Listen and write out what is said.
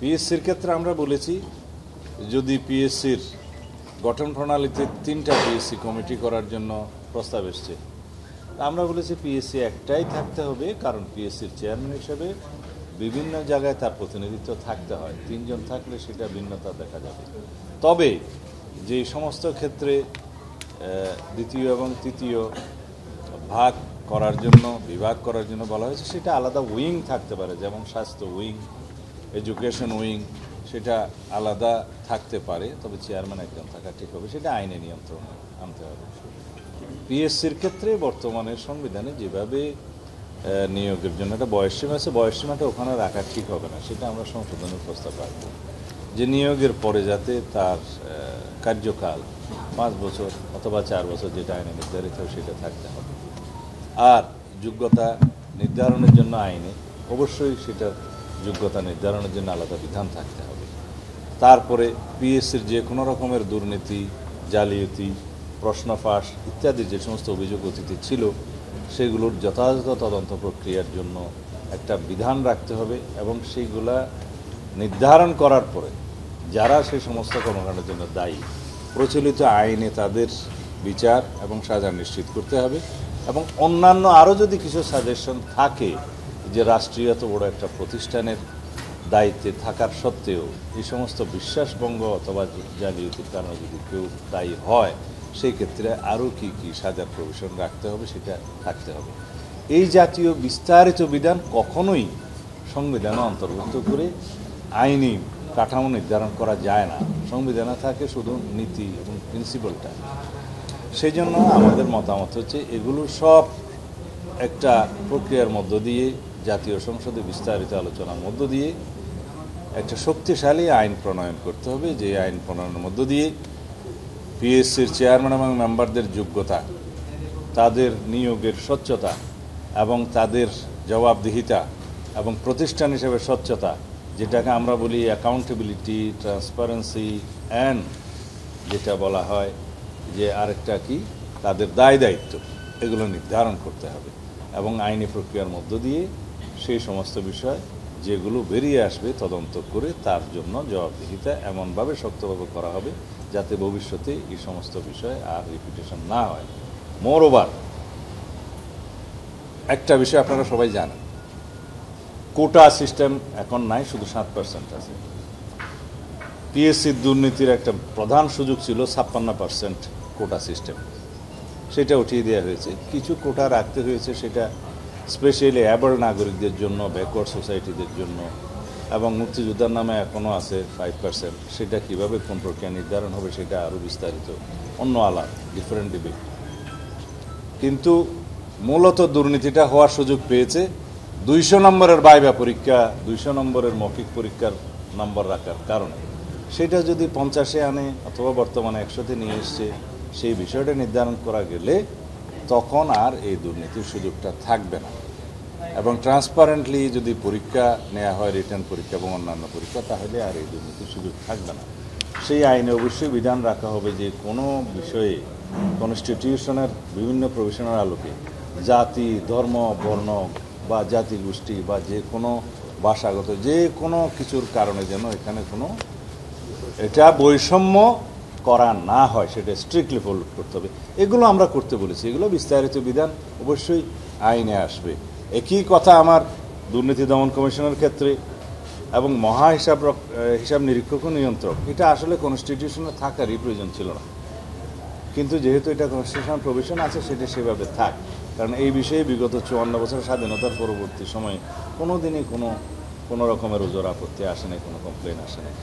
পিএসসির ক্ষেত্রে আমরা বলেছি যদি পিএসসির গঠন প্রণালীতে 3টা পিএসসি কমিটি করার জন্য প্রস্তাব এসছে, আমরা বলেছি পিএসসি একটাই থাকতে হবে, কারণ পিএসসির চেয়ারম্যান হিসেবে বিভিন্ন জায়গায় তার প্রতিনিধিত্ব থাকতে হয়। 3 জন থাকলে সেটা ভিন্নতা দেখা যাবে। তবে যে সমস্ত ক্ষেত্রে দ্বিতীয় এবং তৃতীয় ভাগ করার জন্য, বিভাগ করার জন্য বলা হয়েছে, সেটা আলাদা উইং থাকতে পারে, যেমন স্বাস্থ্য উইং, এডুকেশন উইং, সেটা আলাদা থাকতে পারে। তবে চেয়ারম্যান একজন থাকা ঠিক হবে, সেটা আইনে নিয়ন্ত্রণ আনতে হবে। পিএসসির ক্ষেত্রে বর্তমানে সংবিধানে যেভাবে নিয়োগের জন্য একটা বয়সসীমা আছে, বয়সসীমাটা ওখানে রাখা ঠিক হবে না, সেটা আমরা সংশোধনের প্রস্তাব রাখব, যে নিয়োগের পরে যাতে তার কার্যকাল 5 বছর অথবা 4 বছর যেটা আইনে নির্ধারিত হবে সেটা থাকতে হবে। আর যোগ্যতা নির্ধারণের জন্য আইনে অবশ্যই সেটার যোগ্যতা নির্ধারণের জন্য আলাদা বিধান থাকতে হবে। তারপরে পিএসসির যে কোনো রকমের দুর্নীতি, জালিয়াতি, প্রশ্ন ফাঁস ইত্যাদি যে সমস্ত অভিযোগ অতীতে ছিল, সেগুলোর যথাযথ তদন্ত প্রক্রিয়ার জন্য একটা বিধান রাখতে হবে, এবং সেইগুলা নির্ধারণ করার পরে যারা সেই সমস্ত কর্মকাণ্ডের জন্য দায়ী, প্রচলিত আইনে তাদের বিচার এবং সাজা নিশ্চিত করতে হবে। এবং অন্যান্য আরও যদি কিছু সাজেশন থাকে যে রাষ্ট্রীয় এত বড় একটা প্রতিষ্ঠানের দায়িত্বে থাকার সত্ত্বেও এই সমস্ত বিশ্বাসভঙ্গ অথবা জালিয়াতির কারণে যদি কেউ দায়ী হয়, সেই ক্ষেত্রে আরও কি কি সাজার প্রভিশন রাখতে হবে সেটা থাকতে হবে। এই জাতীয় বিস্তারিত বিধান কখনোই সংবিধানে অন্তর্ভুক্ত করে আইনি কাঠামো নির্ধারণ করা যায় না। সংবিধানে থাকে শুধু নীতি এবং প্রিন্সিপালটা। সেই জন্য আমাদের মতামত হচ্ছে এগুলো সব একটা প্রক্রিয়ার মধ্য দিয়ে, জাতীয় সংসদে বিস্তারিত আলোচনার মধ্য দিয়ে একটা শক্তিশালী আইন প্রণয়ন করতে হবে, যে আইন প্রণয়নের মধ্য দিয়ে পিএসসির চেয়ারম্যান এবং মেম্বারদের যোগ্যতা, তাদের নিয়োগের স্বচ্ছতা এবং তাদের জবাবদিহিতা এবং প্রতিষ্ঠান হিসেবে স্বচ্ছতা, যেটাকে আমরা বলি অ্যাকাউন্টেবিলিটি, ট্রান্সপারেন্সি অ্যান্ড যেটা বলা হয় যে আরেকটা কি, তাদের দায় দায়িত্ব, এগুলো নির্ধারণ করতে হবে। এবং আইনি প্রক্রিয়ার মধ্য দিয়ে সেই সমস্ত বিষয় যেগুলো বেরিয়ে আসবে তদন্ত করে তার জন্য জবাবদিহিতা এমনভাবে শক্তভাবে করা হবে যাতে ভবিষ্যতে এই সমস্ত বিষয় আর রিপিটেশন না হয়। মোরওভার, একটা বিষয় আপনারা সবাই জানেন, কোটা সিস্টেম এখন নাই, শুধু 7% আছে। পিএসসির দুর্নীতির একটা প্রধান সুযোগ ছিল 56% কোটা সিস্টেম, সেটা উঠিয়ে দেওয়া হয়েছে। কিছু কোটা রাখতে হয়েছে, সেটা স্পেশালি অ্যাবল নাগরিকদের জন্য, ব্যাকওয়ার্ড সোসাইটিদের জন্য, এবং মুক্তিযোদ্ধার নামে এখনও আছে 5%। সেটা কীভাবে কোন প্রক্রিয়া নির্ধারণ হবে সেটা আরও বিস্তারিত অন্য আলাপ, ডিফারেন্ট ডিবেট। কিন্তু মূলত দুর্নীতিটা হওয়ার সুযোগ পেয়েছে 200 নম্বরের ভাইভা পরীক্ষা, 200 নম্বরের মৌখিক পরীক্ষার নম্বর রাখার কারণে। সেটা যদি 50-এ আনে অথবা বর্তমানে 100-তে নিয়ে এসছে, সেই বিষয়টা নির্ধারণ করা গেলে তখন আর এই দুর্নীতির সুযোগটা থাকবে না। এবং ট্রান্সপারেন্টলি যদি পরীক্ষা নেওয়া হয়, রিটার্ন পরীক্ষা এবং অন্যান্য পরীক্ষা, তাহলে আর এই দুর্নীতির সুযোগ থাকবে না। সেই আইনে অবশ্যই বিধান রাখা হবে যে কোনো বিষয়ে কনস্টিটিউশনের বিভিন্ন প্রভিশনের আলোকে জাতি, ধর্ম, বর্ণ বা জাতি গোষ্ঠী বা যে কোনো ভাষাগত যে কোনো কিছুর কারণে যেন এখানে কোনো এটা বৈষম্য করা না হয়, সেটা স্ট্রিক্টলি ফলো করতে হবে। এগুলো আমরা করতে বলেছি, এগুলো বিস্তারিত বিধান অবশ্যই আইনে আসবে। একই কথা আমার দুর্নীতি দমন কমিশনের ক্ষেত্রে এবং মহা হিসাব নিরীক্ষক ও নিয়ন্ত্রক, এটা আসলে কনস্টিটিউশনে থাকারই প্রয়োজন ছিল না, কিন্তু যেহেতু এটা কনস্টিটিউশনাল প্রভিশন আছে, সেটা সেভাবে থাক। কারণ এই বিষয়ে বিগত 54 বছর স্বাধীনতার পরবর্তী সময়ে কোনো দিনই কোনো রকমের ওজোর আপত্তি আসে নাই, কোনো কমপ্লেন আসে নাই।